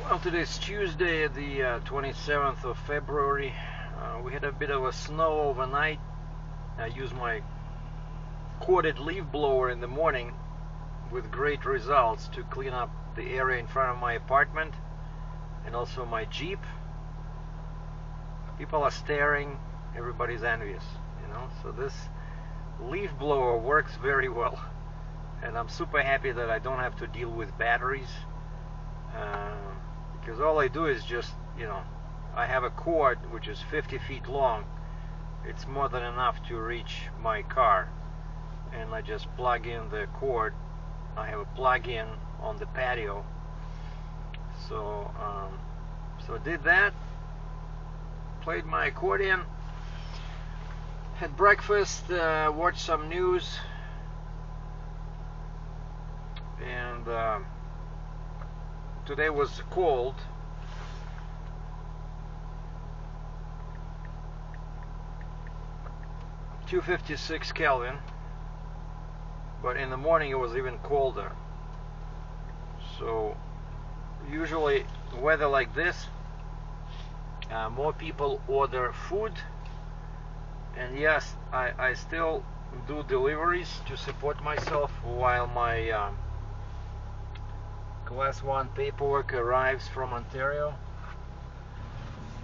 Well, today's Tuesday, the 27th of February. We had a bit of a snow overnight. I used my corded leaf blower in the morning with great results to clean up the area in front of my apartment and also my Jeep. People are staring, everybody's envious, you know, so this leaf blower works very well, and I'm super happy that I don't have to deal with batteries. Because all I do is just, you know, I have a cord which is 50 feet long. It's more than enough to reach my car, and I just plug in the cord. I have a plug-in on the patio, so I did that, played my accordion, had breakfast, watched some news, and today was cold. -256 Kelvin, but in the morning it was even colder. So usually weather like this, more people order food, and yes, I still do deliveries to support myself while my Class 1 paperwork arrives from Ontario.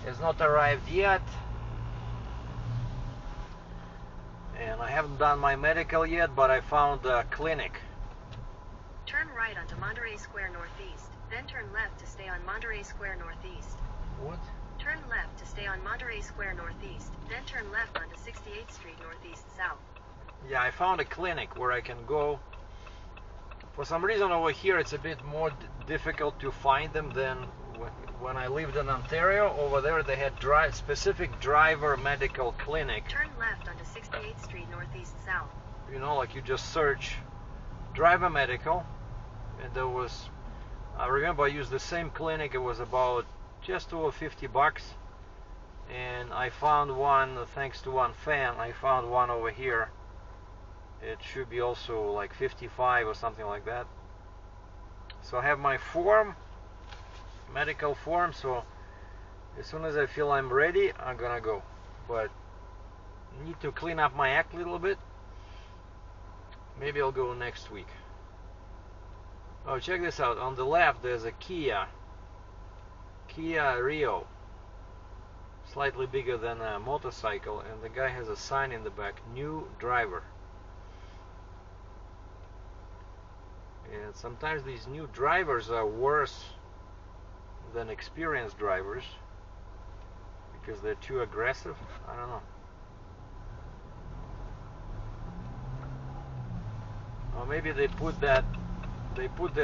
It's not arrived yet, and I haven't done my medical yet, but I found a clinic. Turn right onto Monterey Square Northeast, then turn left to stay on Monterey Square Northeast. What? Turn left to stay on Monterey Square Northeast, then turn left onto 68th Street Northeast South. Yeah, I found a clinic where I can go. For some reason over here it's a bit more difficult to find them than when I lived in Ontario. Over there they had specific driver medical clinic. Turn left onto 68th Street Northeast South. You know, like you just search driver medical, and there was, I remember I used the same clinic. It was about just over 50 bucks, and I found one, thanks to one fan, I found one over here. It should be also like 55 or something like that. So I have my form, medical form, so as soon as I feel I'm ready, I'm gonna go. But I need to clean up my act a little bit. Maybe I'll go next week. Oh, check this out. On the left there's a Kia Rio, slightly bigger than a motorcycle, and the guy has a sign in the back, new driver. And sometimes these new drivers are worse than experienced drivers because they're too aggressive. I don't know. Or maybe they put that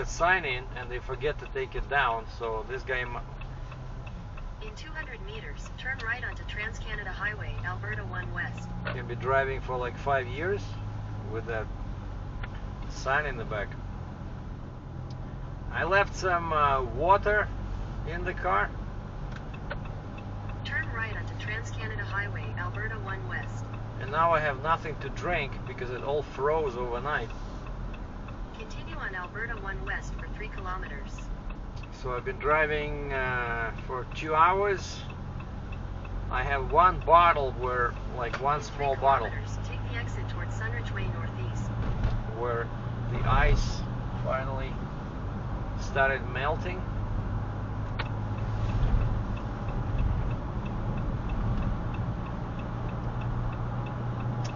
sign in and they forget to take it down. So this guy. In 200 meters, turn right onto Trans-Canada Highway, Alberta 1 West. Can be driving for like 5 years with that sign in the back. I left some water in the car. Turn right onto Trans-Canada Highway, Alberta 1 West. And now I have nothing to drink because it all froze overnight. Continue on Alberta 1 West for 3 kilometers. So I've been driving for 2 hours. I have one bottle where, like one small bottle, take the exit towards Sunridge Way Northeast, where the ice finally started melting.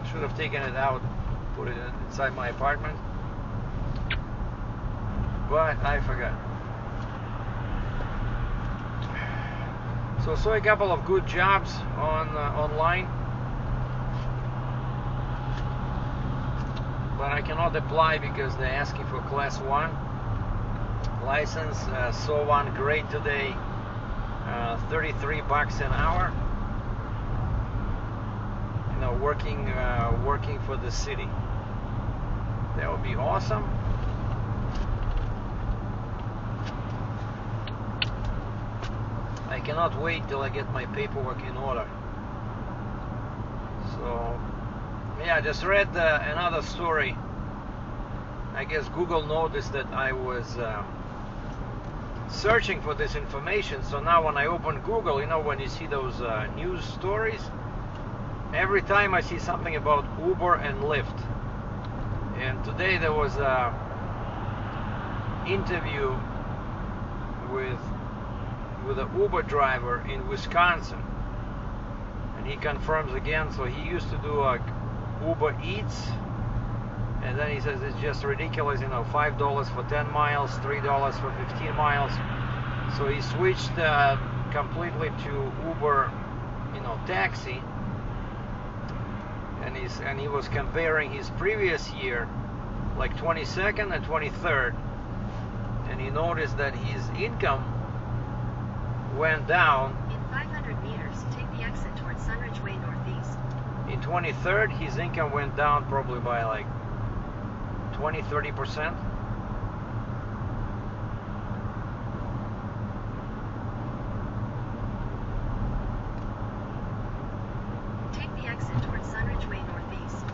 Should have taken it out, put it inside my apartment, but I forgot. So I saw a couple of good jobs online, but I cannot apply because they're asking for Class 1 license. Saw one great today, 33 bucks an hour. You know, working for the city. That would be awesome. I cannot wait till I get my paperwork in order. So yeah, I just read another story. I guess Google noticed that I was searching for this information. So now when I open Google, you know, when you see those news stories, every time I see something about Uber and Lyft. And today there was a interview with an Uber driver in Wisconsin, and he confirms again. So he used to do Uber Eats, and then he says it's just ridiculous, you know, $5 for 10 miles, $3 for 15 miles. So he switched completely to Uber, you know, taxi, and he was comparing his previous year, like 22nd and 23rd, and he noticed that his income went down. In 500 meters, take the exit towards Sunridge Way Northeast. In 23rd, his income went down probably by like 20-30%. Take the exit towards Sunridge Way Northeast.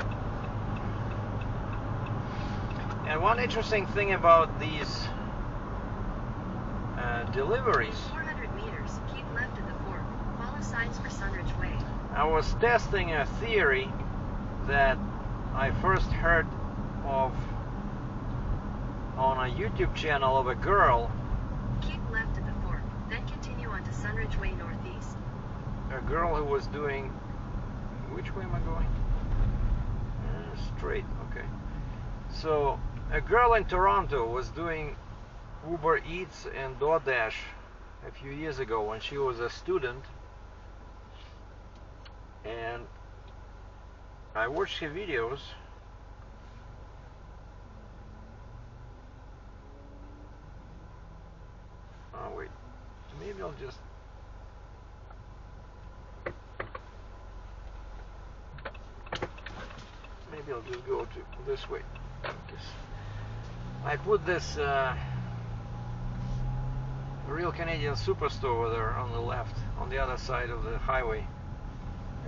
And one interesting thing about these deliveries, 400 meters, keep left at the fork. Follow signs for Sunridge Way. I was testing a theory that I first heard of on a YouTube channel of a girl. Keep left at the fork, then continue on to Sunridge Way Northeast. A girl who was doing, which way am I going? Straight, okay. So a girl in Toronto was doing Uber Eats and DoorDash a few years ago when she was a student, and I watched her videos. Oh wait, maybe I'll just go to this way. I put this Real Canadian Superstore over there on the left, on the other side of the highway,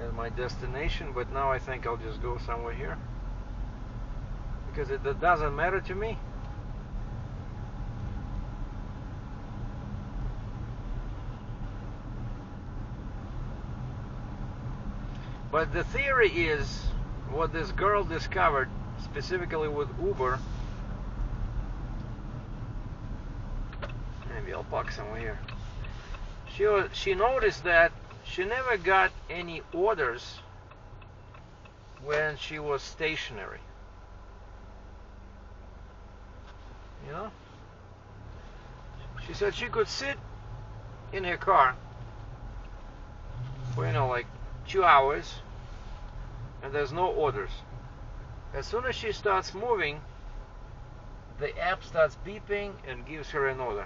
as my destination, but now I think I'll just go somewhere here because it doesn't matter to me. But the theory is what this girl discovered, specifically with Uber. Maybe I'll park somewhere here. She noticed that she never got any orders when she was stationary. You know? She said she could sit in her car for, you know, like 2 hours and there's no orders. As soon as she starts moving, the app starts beeping and gives her an order.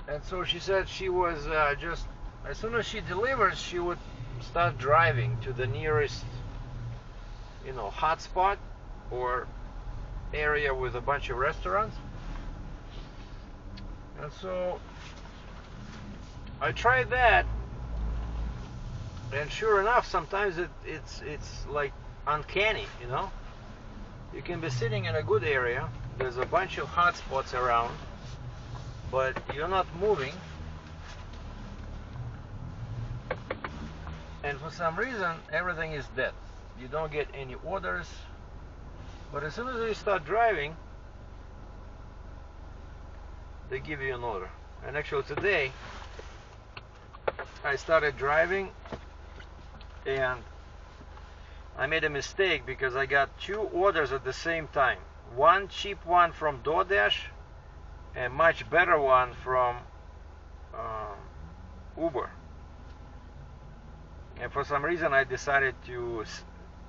And so she said she was just, as soon as she delivers, she would start driving to the nearest, you know, hotspot or area with a bunch of restaurants. And so I tried that, and sure enough, sometimes it's like uncanny, you know. You can be sitting in a good area, there's a bunch of hotspots around, but you're not moving, and for some reason everything is dead. You don't get any orders, but as soon as you start driving, they give you an order. And actually today I started driving and I made a mistake because I got 2 orders at the same time. One cheap one from DoorDash, a much better one from Uber. And for some reason I decided to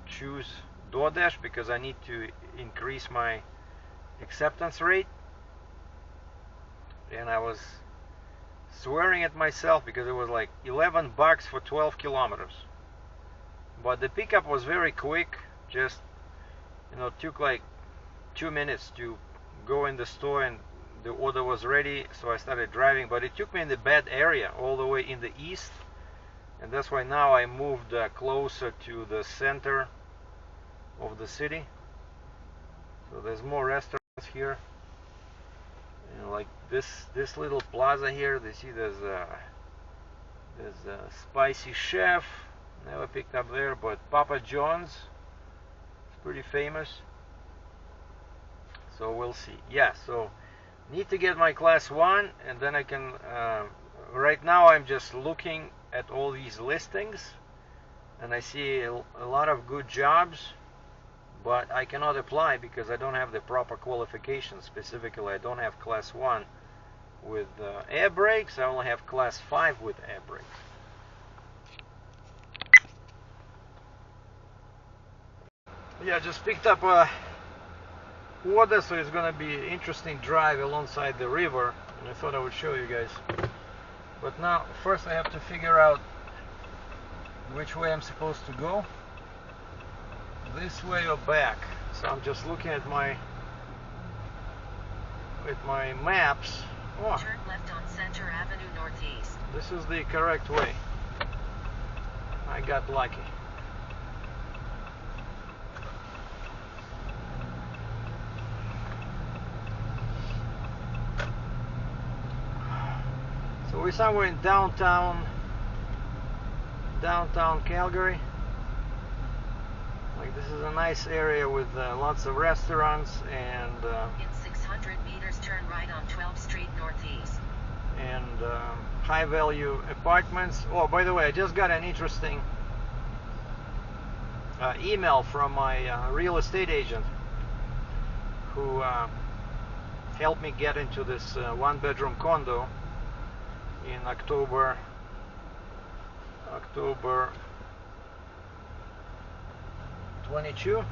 choose DoorDash because I need to increase my acceptance rate. And I was swearing at myself because it was like $11 for 12 kilometers. But the pickup was very quick, just, you know, took like 2 minutes to go in the store and the order was ready, so I started driving. But it took me in the bad area, all the way in the east, and that's why now I moved closer to the center of the city. So there's more restaurants here, You know, like this little plaza here. They see there's a Spicy Chef. Never picked up there, but Papa John's is pretty famous. So we'll see. Yeah, so need to get my class 1, and then I can right now I'm just looking at all these listings, and I see a lot of good jobs, but I cannot apply because I don't have the proper qualifications. Specifically, I don't have class 1 with air brakes. I only have class 5 with air brakes. Yeah, just picked up water, so it's gonna be an interesting drive alongside the river, and I thought I would show you guys. But now first I have to figure out which way I'm supposed to go, this way or back. So I'm just looking at my maps. Oh, Turn left on Center Avenue Northeast. this is the correct way. I got lucky. So we're somewhere in downtown Calgary. Like, this is a nice area with lots of restaurants and In 600 meters, turn right on 12th Street Northeast. and high value apartments. Oh, by the way, I just got an interesting email from my real estate agent who helped me get into this 1-bedroom condo in October 22,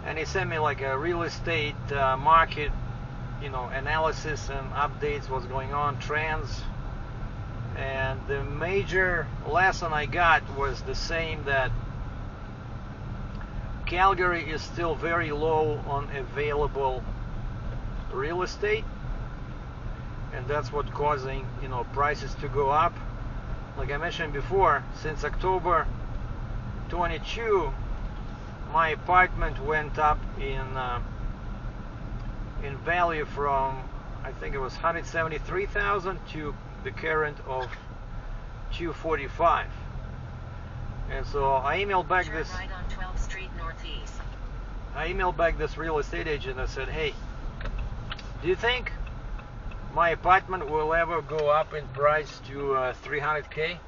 and he sent me like a real estate market, you know, analysis and updates, what's going on, trends. And the major lesson I got was the same, that Calgary is still very low on available real estate, and that's what causing, you know, prices to go up. Like I mentioned before, since October 22, my apartment went up in value from, I think it was 173,000 to the current of 245. And so I emailed back Turn this. right on 12th Street Northeast. I emailed back this real estate agent and said, hey, do you think my apartment will ever go up in price to 300K?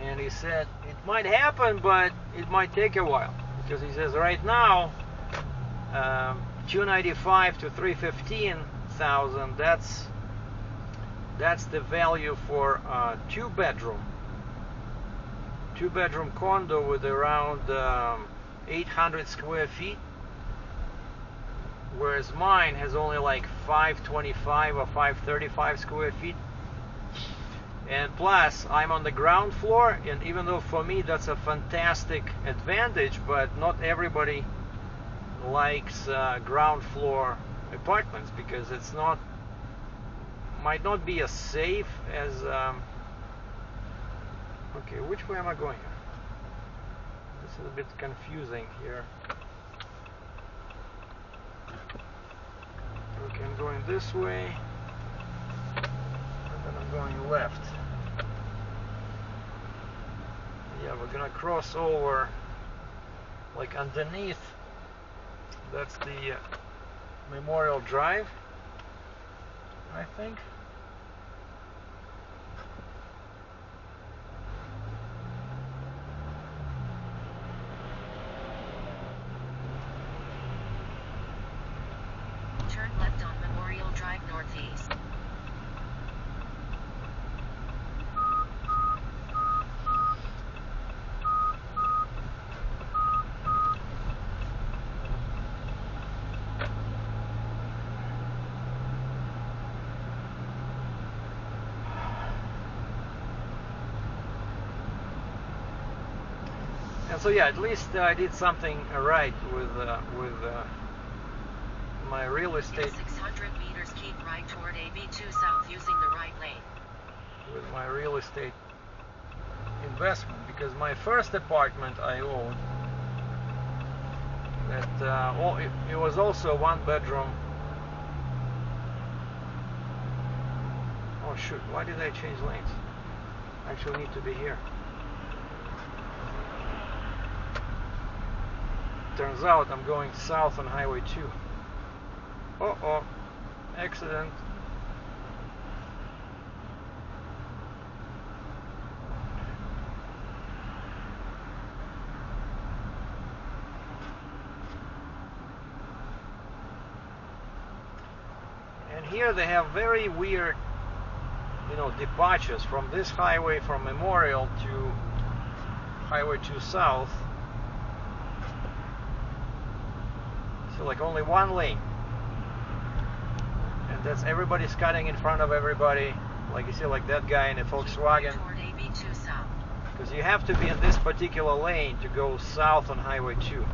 And he said, it might happen, but it might take a while. Because he says right now, 295 to 315,000, that's the value for a two-bedroom condo with around 800 square feet, whereas mine has only like 525 or 535 square feet. And plus, I'm on the ground floor, and even though for me that's a fantastic advantage, but not everybody likes ground floor apartments because it's not, might not be as safe as okay, which way am I going here? This is a bit confusing here. Okay, I'm going this way, and then I'm going left. Yeah, we're gonna cross over like underneath. That's the Memorial Drive, I think. Turn left on Memorial Drive Northeast. And so yeah, at least I did something right with my real In estate, 600 meters, keep right toward AB2 South using the right lane. with my real estate investment, because my first apartment I owned that it was also a one-bedroom. Oh shoot, why did I change lanes? I actually need to be here. Turns out I'm going south on Highway 2. Uh-oh, accident. And here they have very weird, departures from this highway, from Memorial to Highway 2 South. So like only one lane. And that's everybody's cutting in front of everybody. Like you see, like that guy in a Volkswagen. Because you have to be in this particular lane to go south on Highway 2.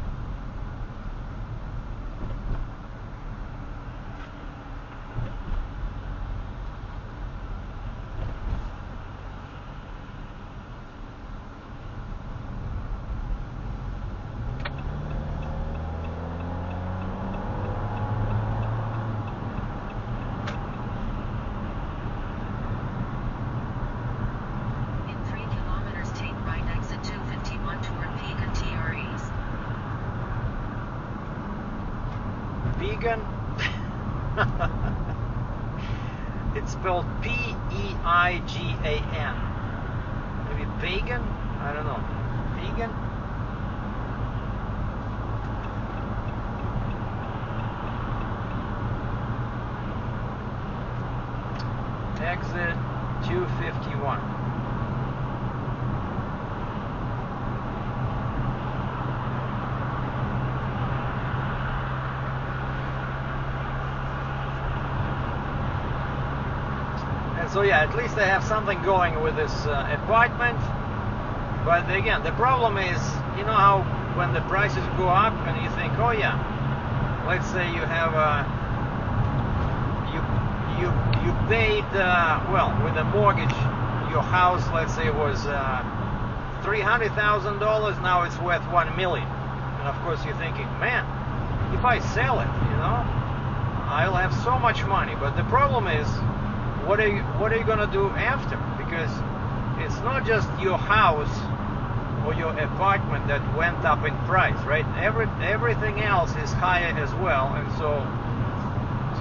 Vegan? It's spelled P-E-I-G-A-N. Maybe pagan? I don't know. Vegan? Exit 251. So yeah, at least they have something going with this apartment. But again, the problem is, you know how when the prices go up and you think, oh yeah, let's say you have you paid well, with a mortgage, your house, let's say it was $300,000, now it's worth $1 million, and of course you're thinking, man, if I sell it, I'll have so much money. But the problem is, what are you gonna do after? Because it's not just your house or your apartment that went up in price, right? Everything else is higher as well. And so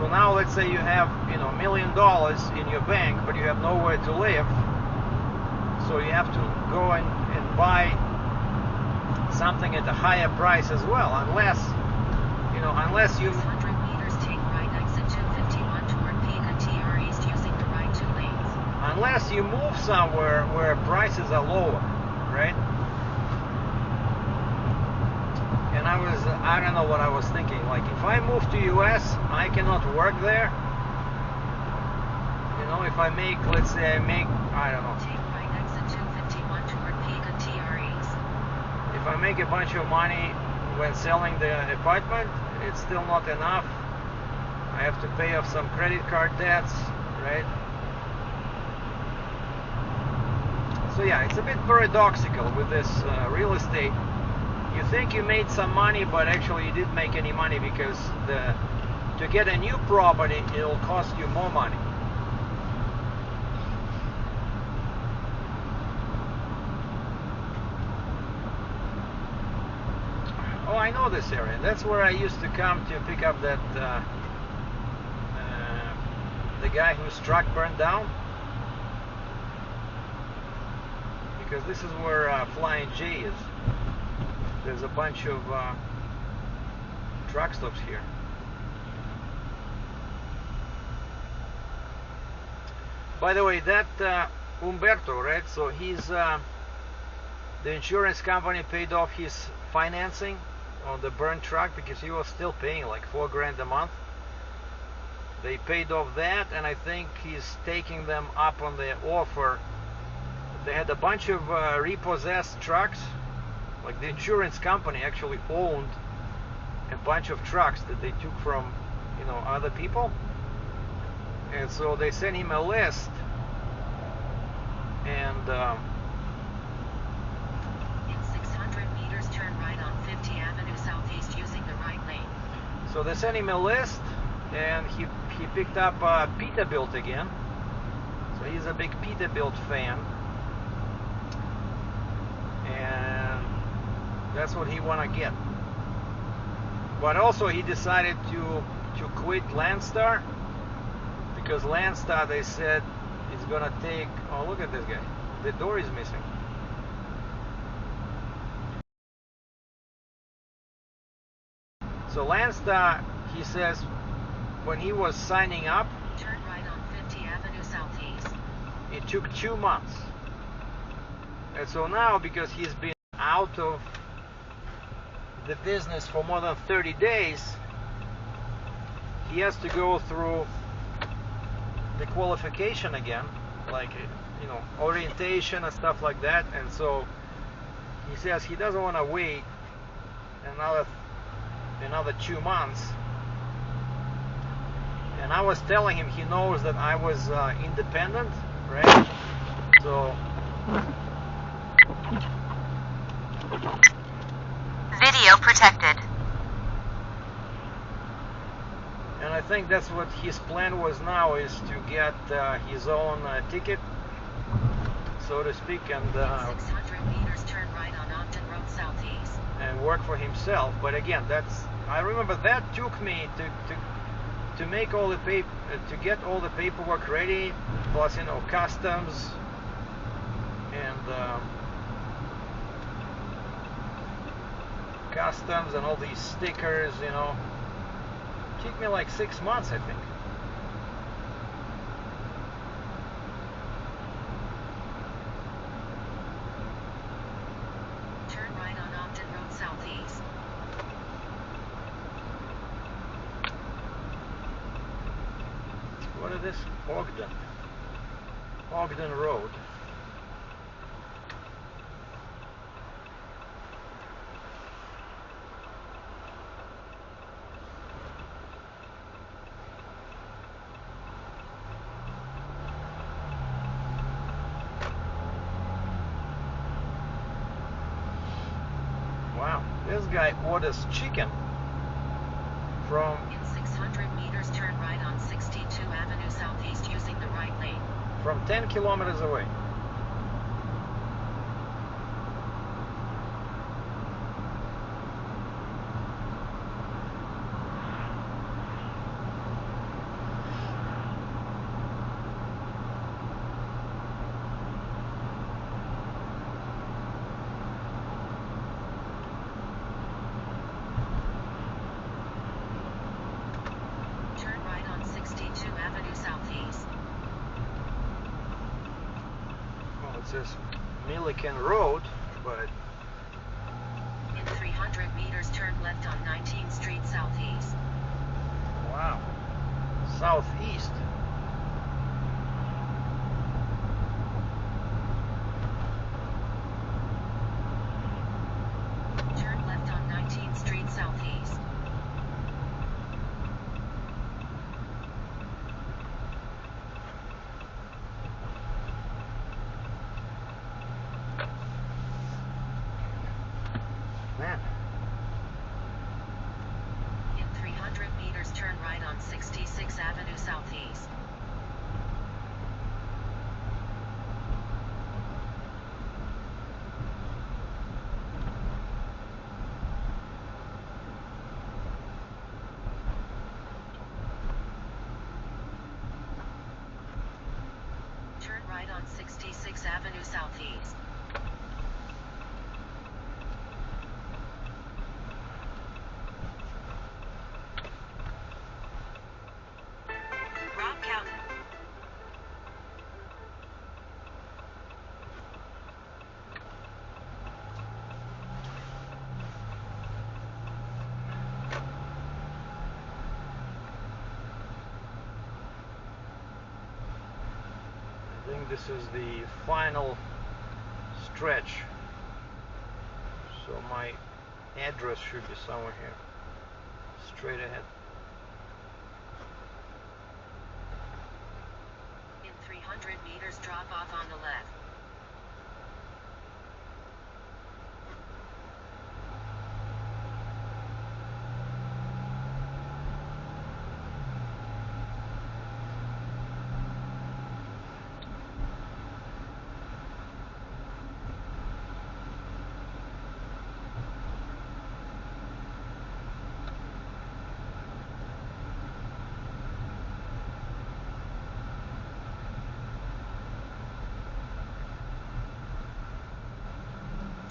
now let's say you have $1 million in your bank, but you have nowhere to live, so you have to go and buy something at a higher price as well, unless you unless you move somewhere where prices are lower, right? And I don't know what I was thinking. Like, if I move to US, I cannot work there. If I make, let's say I make, I don't know. Take right exit 251 toward Pega TREs. If I make a bunch of money when selling the apartment, it's still not enough. I have to pay off some credit card debts, right? So yeah, it's a bit paradoxical with this real estate. You think you made some money, but actually you didn't make any money, because to get a new property, it'll cost you more money. Oh, I know this area. That's where I used to come to pick up that the guy whose truck burned down. Because this is where Flying J is. There's a bunch of truck stops here. By the way, that Umberto, right? So he's the insurance company paid off his financing on the burned truck, because he was still paying like $4 grand a month. They paid off that, and I think he's taking them up on the offer. They had a bunch of repossessed trucks. Like, the insurance company actually owned a bunch of trucks that they took from, other people. And so they sent him a list, and in 600 meters, turn right on 50 Avenue Southeast using the So they sent him a list, and he picked up Peterbilt again. So he's a big Peterbilt fan, and that's what he wanna get. But also he decided to quit Landstar, because Landstar, they said, is gonna take, oh look at this guy, the door is missing. So Landstar, he says, when he was signing up, Turn right on 50 Avenue Southeast. it took 2 months. And so now, because he's been out of the business for more than 30 days, he has to go through the qualification again, like, you know, orientation and stuff like that. And so he says he doesn't want to wait another 2 months. And I was telling him, he knows that I was independent, right? So video protected. and I think that's what his plan was now, is to get his own ticket, so to speak, and 600 meters, turn right on Ogden Road Southeast. and work for himself. But again, I remember that took me to make all the to get all the paperwork ready, plus, you know, customs and all these stickers, you know. It took me like 6 months, I think. Turn right on Ogden Road Southeast. What is this? Ogden Road. Wow, this guy orders chicken from In 600 meters, turn right on 62 Avenue Southeast using the right lane. from 10 kilometers away. Turn right on 62 Avenue Southeast. Well, it says Milliken Road, but In 300 meters, turn left on 19th Street Southeast. wow, southeast. Turn left on 19th Street Southeast. Man, In 300 meters, turn right on 66 Avenue Southeast. Turn right on 66 Avenue Southeast. Rob County. I think this is the final stretch. So my address should be somewhere here. Straight ahead. In 300 meters, drop off on the left.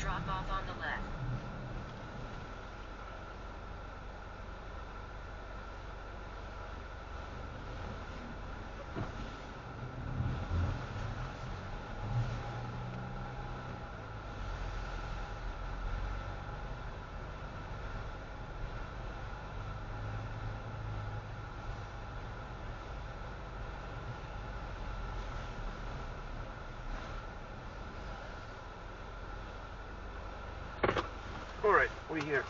drop off on the left. All right, we're here.